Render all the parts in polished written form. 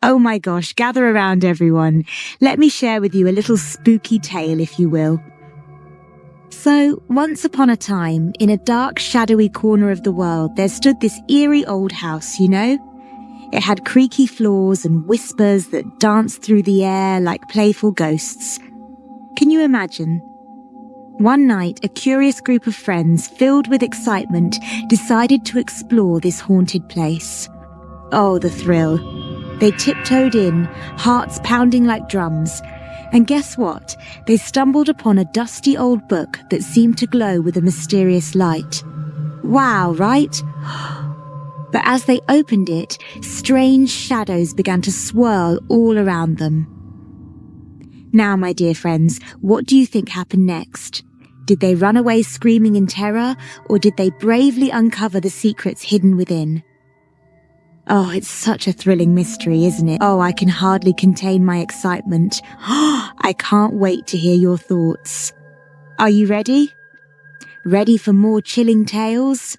Oh my gosh, gather around everyone. Let me share with you a little spooky tale, if you will. So, once upon a time, in a dark, shadowy corner of the world, there stood this eerie old house, you know? It had creaky floors and whispers that danced through the air like playful ghosts. Can you imagine? One night, a curious group of friends, filled with excitement, decided to explore this haunted place. Oh, the thrill. They tiptoed in, hearts pounding like drums. And guess what? They stumbled upon a dusty old book that seemed to glow with a mysterious light. Wow, right? But as they opened it, strange shadows began to swirl all around them. Now, my dear friends, what do you think happened next? Did they run away screaming in terror, or did they bravely uncover the secrets hidden within? Oh, it's such a thrilling mystery, isn't it? Oh, I can hardly contain my excitement. I can't wait to hear your thoughts. Are you ready? Ready for more chilling tales?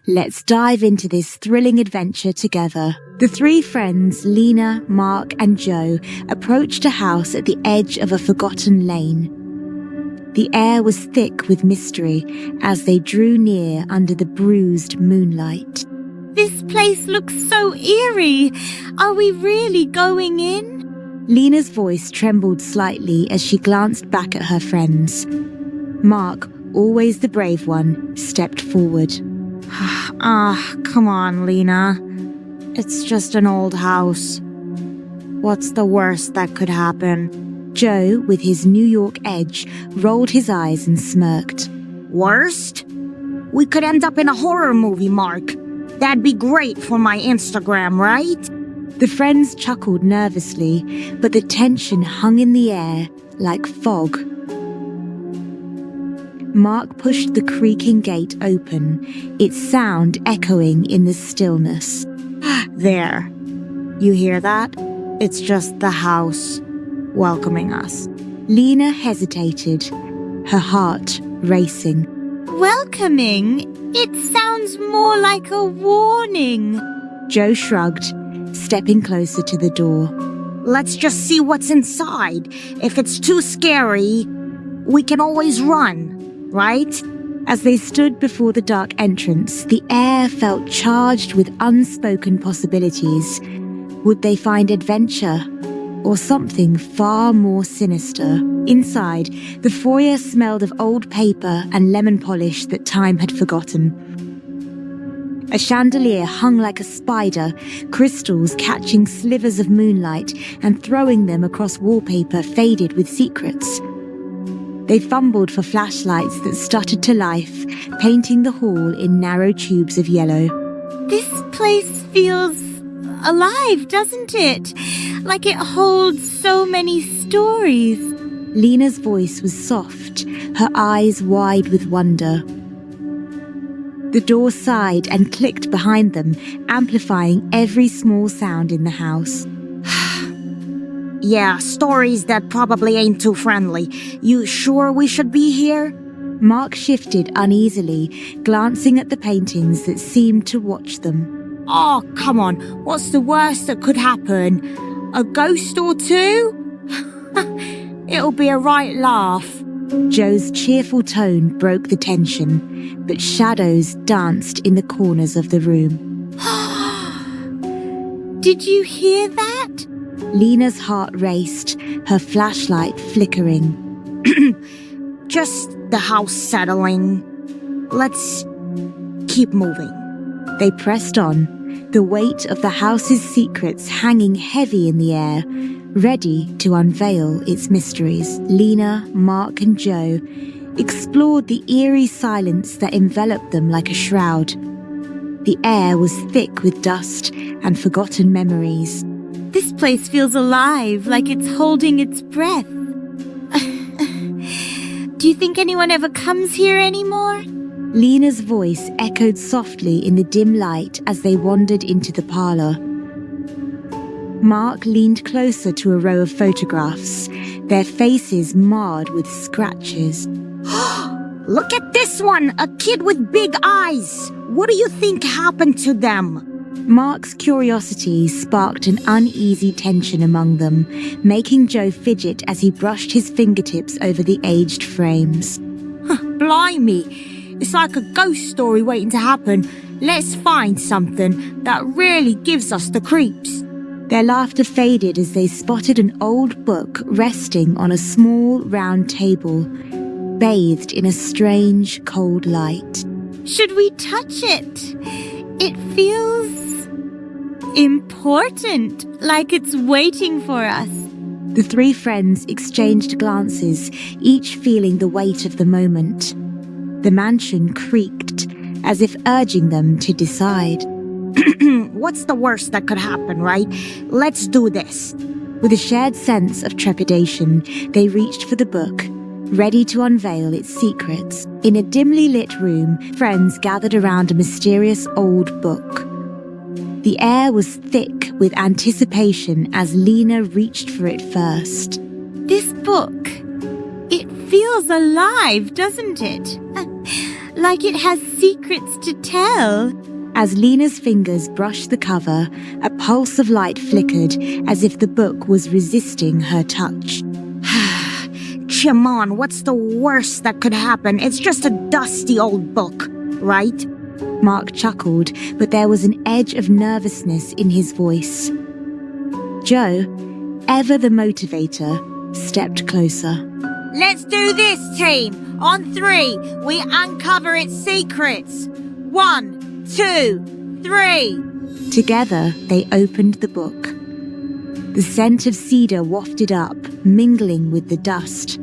Let's dive into this thrilling adventure together. The three friends, Lena, Mark, and Joe, approached a house at the edge of a forgotten lane. The air was thick with mystery as they drew near under the bruised moonlight. This place looks so eerie. Are we really going in? Lena's voice trembled slightly as she glanced back at her friends. Mark, always the brave one, stepped forward. Come on, Lena. It's just an old house. What's the worst that could happen? Joe, with his New York edge, rolled his eyes and smirked. Worst? We could end up in a horror movie, Mark. That'd be great for my Instagram, right? The friends chuckled nervously, but the tension hung in the air like fog. Mark pushed the creaking gate open, its sound echoing in the stillness. There. You hear that? It's just the house welcoming us. Lena hesitated, her heart racing. Welcoming? It sounds more like a warning. Joe shrugged, stepping closer to the door. Let's just see what's inside. If it's too scary, we can always run, right? As they stood before the dark entrance, the air felt charged with unspoken possibilities. Would they find adventure? Or something far more sinister? Inside, the foyer smelled of old paper and lemon polish that time had forgotten. A chandelier hung like a spider, crystals catching slivers of moonlight and throwing them across wallpaper faded with secrets. They fumbled for flashlights that stuttered to life, painting the hall in narrow tubes of yellow. This place feels alive, doesn't it? Like it holds so many stories. Lena's voice was soft, her eyes wide with wonder. The door sighed and clicked behind them, amplifying every small sound in the house. Yeah, stories that probably ain't too friendly. You sure we should be here? Mark shifted uneasily, glancing at the paintings that seemed to watch them. Oh, come on. What's the worst that could happen? A ghost or two? It'll be a right laugh. Joe's cheerful tone broke the tension, but shadows danced in the corners of the room. Did you hear that? Lena's heart raced, her flashlight flickering. Just the house settling. Let's keep moving. They pressed on, the weight of the house's secrets hanging heavy in the air, ready to unveil its mysteries. Lena, Mark, and Joe explored the eerie silence that enveloped them like a shroud. The air was thick with dust and forgotten memories. This place feels alive, like it's holding its breath. Do you think anyone ever comes here anymore? Lena's voice echoed softly in the dim light as they wandered into the parlor. Mark leaned closer to a row of photographs, their faces marred with scratches. Look at this one! A kid with big eyes! What do you think happened to them? Mark's curiosity sparked an uneasy tension among them, making Joe fidget as he brushed his fingertips over the aged frames. Blimey, it's like a ghost story waiting to happen. Let's find something that really gives us the creeps. Their laughter faded as they spotted an old book resting on a small round table, bathed in a strange cold light. Should we touch it? It feels important, like it's waiting for us. The three friends exchanged glances, each feeling the weight of the moment. The mansion creaked, as if urging them to decide. What's the worst that could happen, right? Let's do this. With a shared sense of trepidation, they reached for the book, ready to unveil its secrets. In a dimly lit room, friends gathered around a mysterious old book. The air was thick with anticipation as Lena reached for it first. This book, it feels alive, doesn't it? Like it has secrets to tell. As Lena's fingers brushed the cover, a pulse of light flickered as if the book was resisting her touch. Come on, what's the worst that could happen? It's just a dusty old book, right? Mark chuckled, but there was an edge of nervousness in his voice. Joe, ever the motivator, stepped closer. Let's do this, team. On 3, we uncover its secrets. 1, 2, 3. Together, they opened the book. The scent of cedar wafted up, mingling with the dust.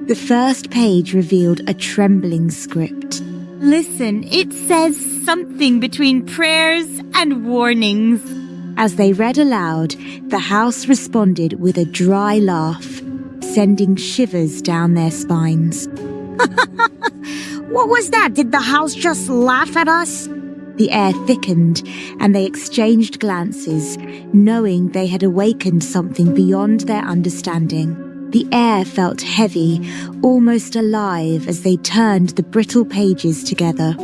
The first page revealed a trembling script. Listen, it says something between prayers and warnings. As they read aloud, the house responded with a dry laugh, sending shivers down their spines. What was that? Did the house just laugh at us? The air thickened, and they exchanged glances, knowing they had awakened something beyond their understanding. The air felt heavy, almost alive as they turned the brittle pages together.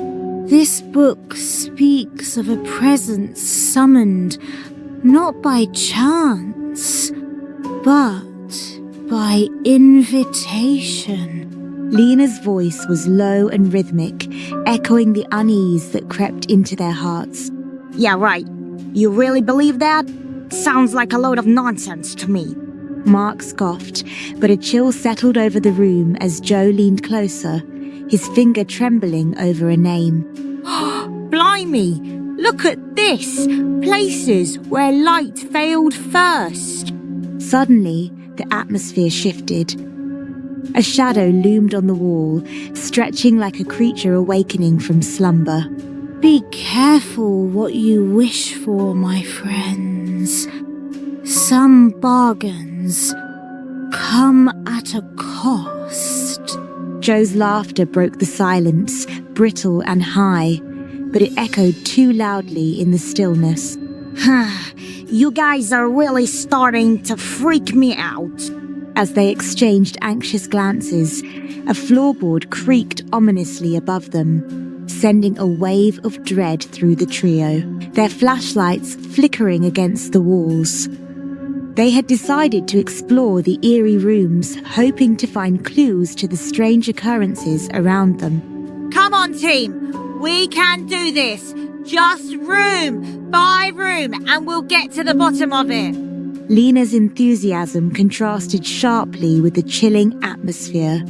This book speaks of a presence summoned not by chance, but by invitation. Lena's voice was low and rhythmic, echoing the unease that crept into their hearts. Yeah, right. You really believe that? Sounds like a load of nonsense to me. Mark scoffed, but a chill settled over the room as Joe leaned closer, his finger trembling over a name. Blimey! Look at this! Places where light failed first. Suddenly, the atmosphere shifted. A shadow loomed on the wall, stretching like a creature awakening from slumber. Be careful what you wish for, my friends. Some bargains come at a cost. Joe's laughter broke the silence, brittle and high, but it echoed too loudly in the stillness. You guys are really starting to freak me out. As they exchanged anxious glances, a floorboard creaked ominously above them, sending a wave of dread through the trio, their flashlights flickering against the walls. They had decided to explore the eerie rooms, hoping to find clues to the strange occurrences around them. Come on, team! We can do this! Just room by room, and we'll get to the bottom of it! Lena's enthusiasm contrasted sharply with the chilling atmosphere.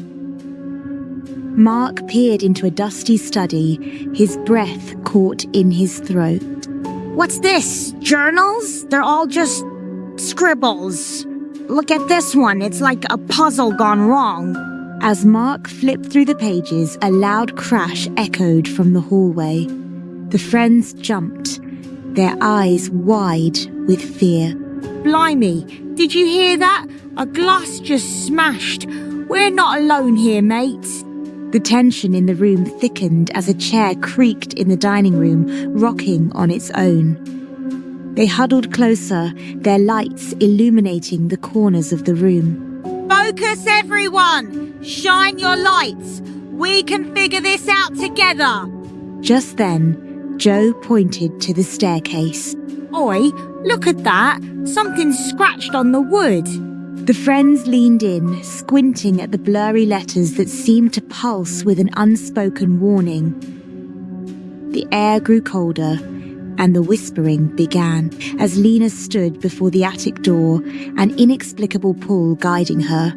Mark peered into a dusty study, his breath caught in his throat. What's this? Journals? They're all just scribbles. Look at this one. It's like a puzzle gone wrong. As Mark flipped through the pages, a loud crash echoed from the hallway. The friends jumped, their eyes wide with fear. Blimey, did you hear that? A glass just smashed. We're not alone here, mates. The tension in the room thickened as a chair creaked in the dining room, rocking on its own. They huddled closer, their lights illuminating the corners of the room. Focus, everyone! Shine your lights! We can figure this out together! Just then, Joe pointed to the staircase. Oi, look at that. Something's scratched on the wood. The friends leaned in, squinting at the blurry letters that seemed to pulse with an unspoken warning. The air grew colder, and the whispering began as Lena stood before the attic door, an inexplicable pull guiding her.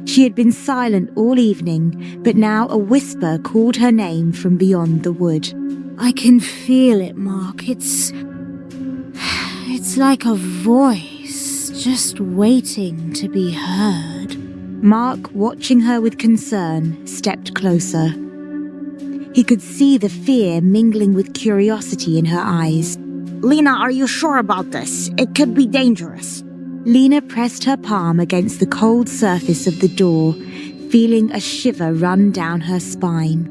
She had been silent all evening, but now a whisper called her name from beyond the wood. I can feel it, Mark. It's like a voice, just waiting to be heard. Mark, watching her with concern, stepped closer. He could see the fear mingling with curiosity in her eyes. Lena, are you sure about this? It could be dangerous. Lena pressed her palm against the cold surface of the door, feeling a shiver run down her spine.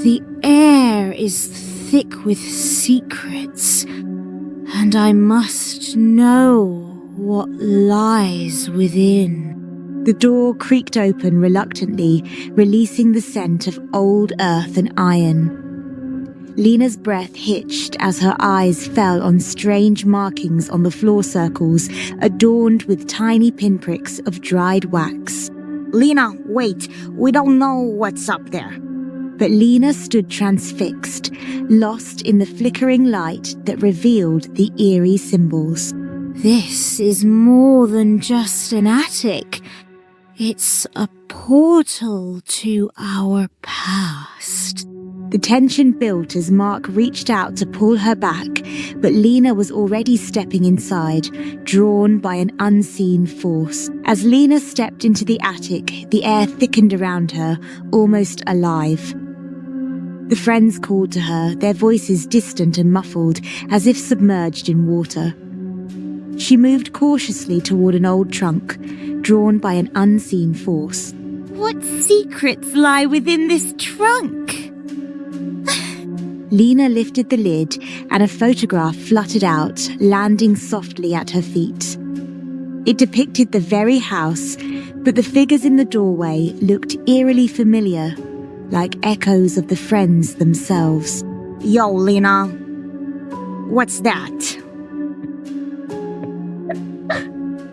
The air is thick with secrets, and I must know what lies within. The door creaked open reluctantly, releasing the scent of old earth and iron. Lena's breath hitched as her eyes fell on strange markings on the floor circles, adorned with tiny pinpricks of dried wax. Lena, wait. We don't know what's up there. But Lena stood transfixed, lost in the flickering light that revealed the eerie symbols. This is more than just an attic. It's a portal to our past. The tension built as Mark reached out to pull her back, but Lena was already stepping inside, drawn by an unseen force. As Lena stepped into the attic, the air thickened around her, almost alive. The friends called to her, their voices distant and muffled, as if submerged in water. She moved cautiously toward an old trunk, drawn by an unseen force. What secrets lie within this trunk? Lena lifted the lid, and a photograph fluttered out, landing softly at her feet. It depicted the very house, but the figures in the doorway looked eerily familiar, like echoes of the friends themselves. Yo, Lena. What's that?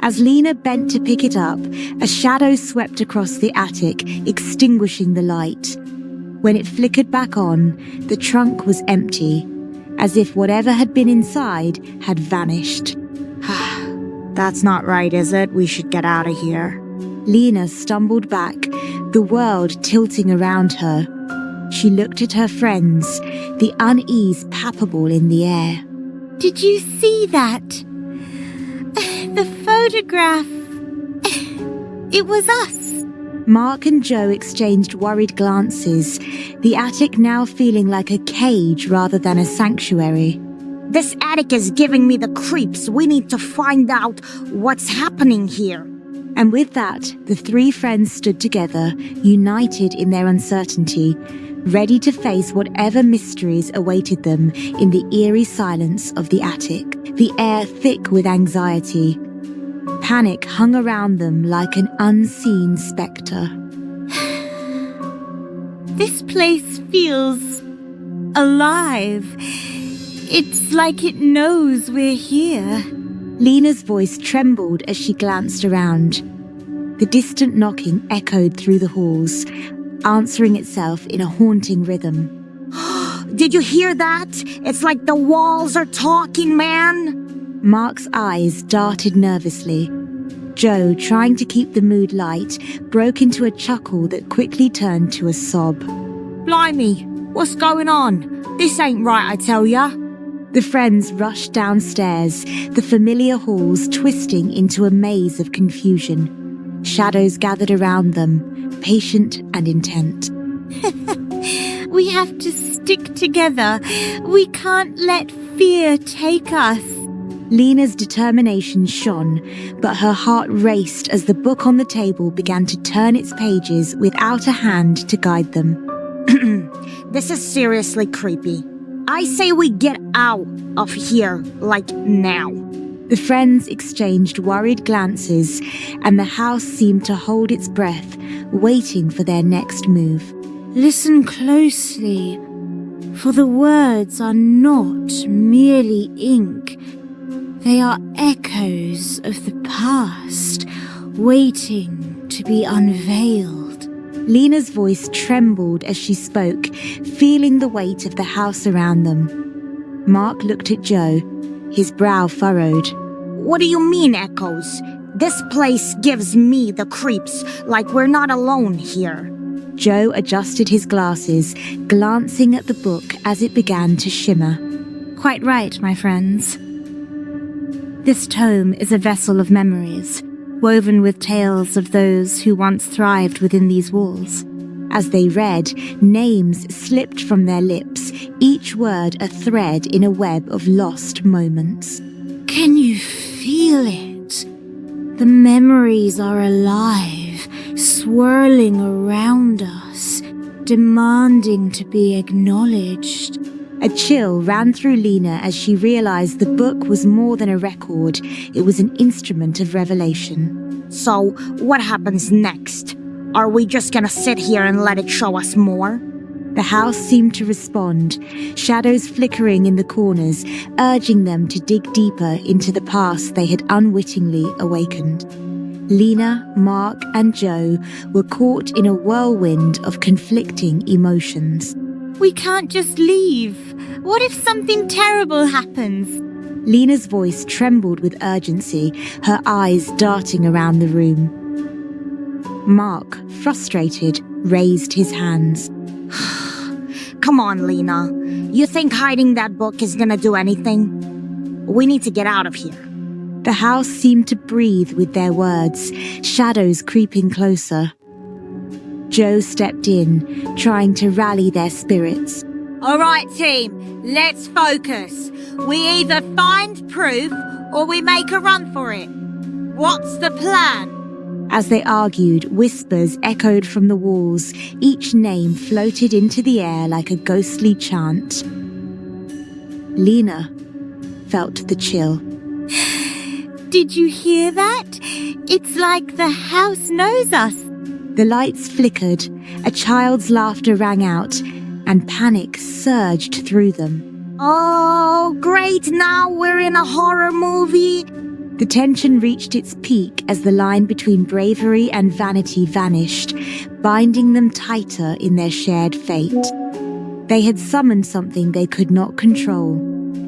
As Lena bent to pick it up, a shadow swept across the attic, extinguishing the light. When it flickered back on, the trunk was empty, as if whatever had been inside had vanished. That's not right, is it? We should get out of here. Lena stumbled back, the world tilting around her. She looked at her friends, the unease palpable in the air. Did you see that? The photograph. It was us. Mark and Joe exchanged worried glances, the attic now feeling like a cage rather than a sanctuary. This attic is giving me the creeps. We need to find out what's happening here. And with that, the three friends stood together, united in their uncertainty, ready to face whatever mysteries awaited them in the eerie silence of the attic, the air thick with anxiety. Panic hung around them like an unseen spectre. This place feels alive. It's like it knows we're here. Lena's voice trembled as she glanced around. The distant knocking echoed through the halls, answering itself in a haunting rhythm. Did you hear that? It's like the walls are talking, man. Mark's eyes darted nervously. Joe, trying to keep the mood light, broke into a chuckle that quickly turned to a sob. Blimey, what's going on? This ain't right, I tell ya. The friends rushed downstairs, the familiar halls twisting into a maze of confusion. Shadows gathered around them, patient and intent. We have to stick together. We can't let fear take us. Lena's determination shone, but her heart raced as the book on the table began to turn its pages without a hand to guide them. This is seriously creepy. I say we get out of here, like now. The friends exchanged worried glances, and the house seemed to hold its breath, waiting for their next move. Listen closely. For the words are not merely ink. They are echoes of the past, waiting to be unveiled. Lena's voice trembled as she spoke, feeling the weight of the house around them. Mark looked at Joe, his brow furrowed. What do you mean, echoes? This place gives me the creeps, like we're not alone here. Joe adjusted his glasses, glancing at the book as it began to shimmer. Quite right, my friends. This tome is a vessel of memories, woven with tales of those who once thrived within these walls. As they read, names slipped from their lips, each word a thread in a web of lost moments. Can you feel it? The memories are alive, swirling around us, demanding to be acknowledged. A chill ran through Lena as she realized the book was more than a record. It was an instrument of revelation. So, what happens next? Are we just gonna sit here and let it show us more? The house seemed to respond, shadows flickering in the corners, urging them to dig deeper into the past they had unwittingly awakened. Lena, Mark, and Joe were caught in a whirlwind of conflicting emotions. We can't just leave. What if something terrible happens? Lena's voice trembled with urgency, her eyes darting around the room. Mark, frustrated, raised his hands. Come on, Lena. You think hiding that book is gonna do anything? We need to get out of here. The house seemed to breathe with their words, shadows creeping closer. Joe stepped in, trying to rally their spirits. All right, team, let's focus. We either find proof or we make a run for it. What's the plan? As they argued, whispers echoed from the walls, each name floated into the air like a ghostly chant. Lena felt the chill. Did you hear that? It's like the house knows us. The lights flickered, a child's laughter rang out, and panic surged through them. Oh, great, now we're in a horror movie. The tension reached its peak as the line between bravery and vanity vanished, binding them tighter in their shared fate. They had summoned something they could not control.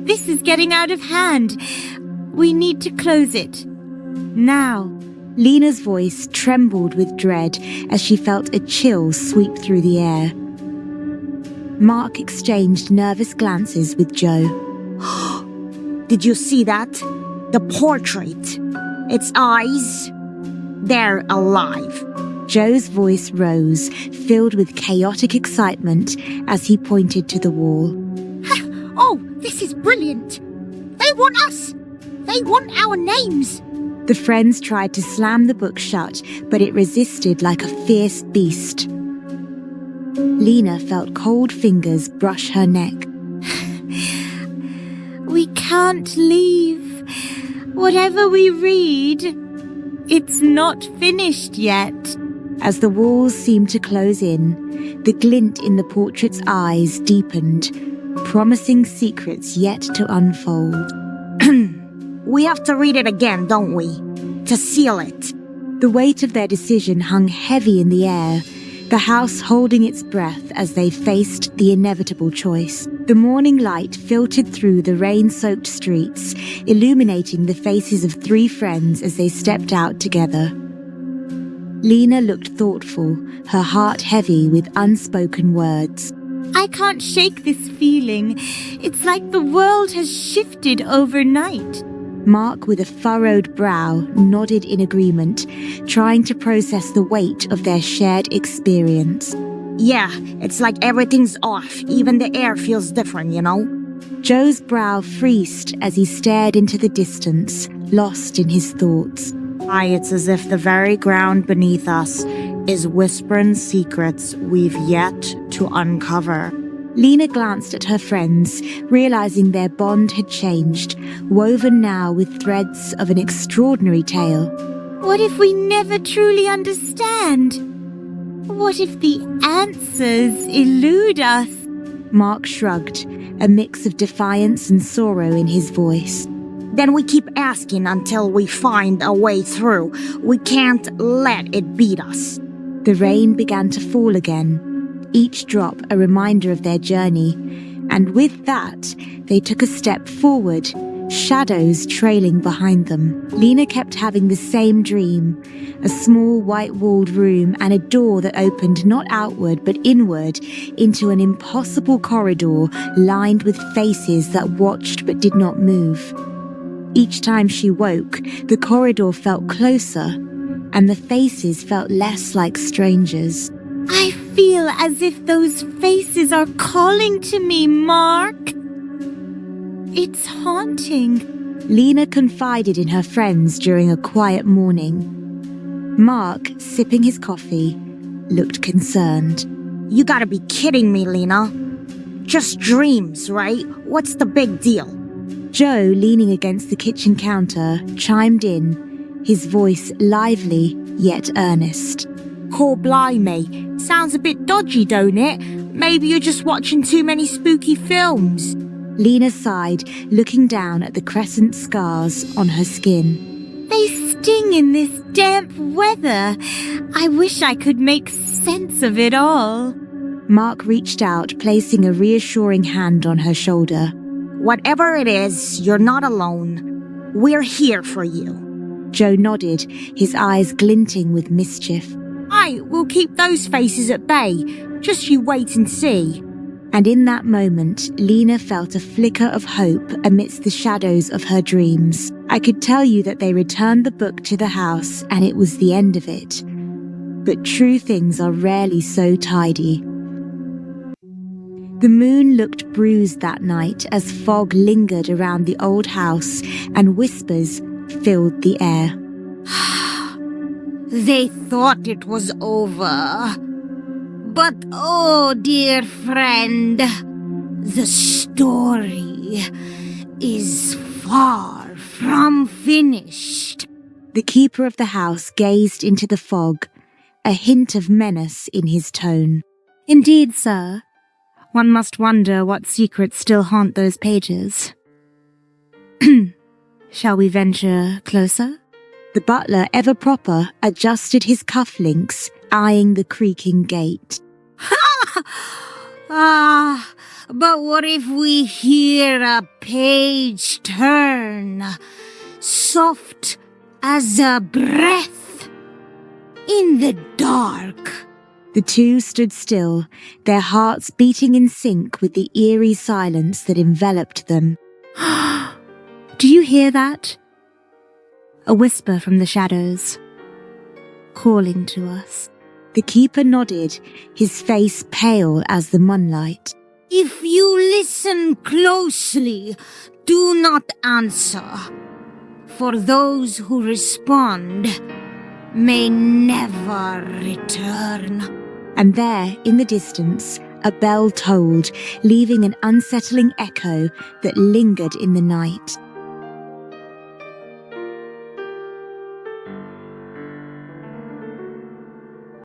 This is getting out of hand. We need to close it. Now. Lena's voice trembled with dread as she felt a chill sweep through the air. Mark exchanged nervous glances with Joe. Did you see that? The portrait. Its eyes. They're alive. Joe's voice rose, filled with chaotic excitement as he pointed to the wall. Oh, this is brilliant. They want us. They want our names. The friends tried to slam the book shut, but it resisted like a fierce beast. Lena felt cold fingers brush her neck. We can't leave. Whatever we read, it's not finished yet. As the walls seemed to close in, the glint in the portrait's eyes deepened, promising secrets yet to unfold. We have to read it again, don't we? To seal it. The weight of their decision hung heavy in the air, the house holding its breath as they faced the inevitable choice. The morning light filtered through the rain-soaked streets, illuminating the faces of three friends as they stepped out together. Lena looked thoughtful, her heart heavy with unspoken words. I can't shake this feeling. It's like the world has shifted overnight. Mark, with a furrowed brow, nodded in agreement, trying to process the weight of their shared experience. Yeah, it's like everything's off. Even the air feels different, you know? Joe's brow freezed as he stared into the distance, lost in his thoughts. It's as if the very ground beneath us is whispering secrets we've yet to uncover. Lena glanced at her friends, realizing their bond had changed, woven now with threads of an extraordinary tale. What if we never truly understand? What if the answers elude us? Mark shrugged, a mix of defiance and sorrow in his voice. Then we keep asking until we find a way through. We can't let it beat us. The rain began to fall again, each drop a reminder of their journey, and with that, they took a step forward, shadows trailing behind them. Lena kept having the same dream, a small white-walled room and a door that opened not outward but inward into an impossible corridor lined with faces that watched but did not move. Each time she woke, the corridor felt closer, and the faces felt less like strangers. I feel as if those faces are calling to me, Mark. It's haunting. Lena confided in her friends during a quiet morning. Mark, sipping his coffee, looked concerned. You gotta be kidding me, Lena. Just dreams, right? What's the big deal? Joe, leaning against the kitchen counter, chimed in, his voice lively yet earnest. Oh, blimey. Sounds a bit dodgy, don't it? Maybe you're just watching too many spooky films. Lena sighed, looking down at the crescent scars on her skin. They sting in this damp weather. I wish I could make sense of it all. Mark reached out, placing a reassuring hand on her shoulder. Whatever it is, you're not alone. We're here for you. Joe nodded, his eyes glinting with mischief. We'll keep those faces at bay. Just you wait and see. And in that moment, Lena felt a flicker of hope amidst the shadows of her dreams. I could tell you that they returned the book to the house and it was the end of it. But true things are rarely so tidy. The moon looked bruised that night as fog lingered around the old house and whispers filled the air. They thought it was over. But oh, dear friend, the story is far from finished. The keeper of the house gazed into the fog, a hint of menace in his tone. Indeed, sir. One must wonder what secrets still haunt those pages. Shall we venture closer? The butler, ever proper, adjusted his cufflinks, eyeing the creaking gate. But what if we hear a page turn, soft as a breath, in the dark? The two stood still, their hearts beating in sync with the eerie silence that enveloped them. Do you hear that? A whisper from the shadows, calling to us. The keeper nodded, his face pale as the moonlight. If you listen closely, do not answer. For those who respond may never return. And there, in the distance, a bell tolled, leaving an unsettling echo that lingered in the night.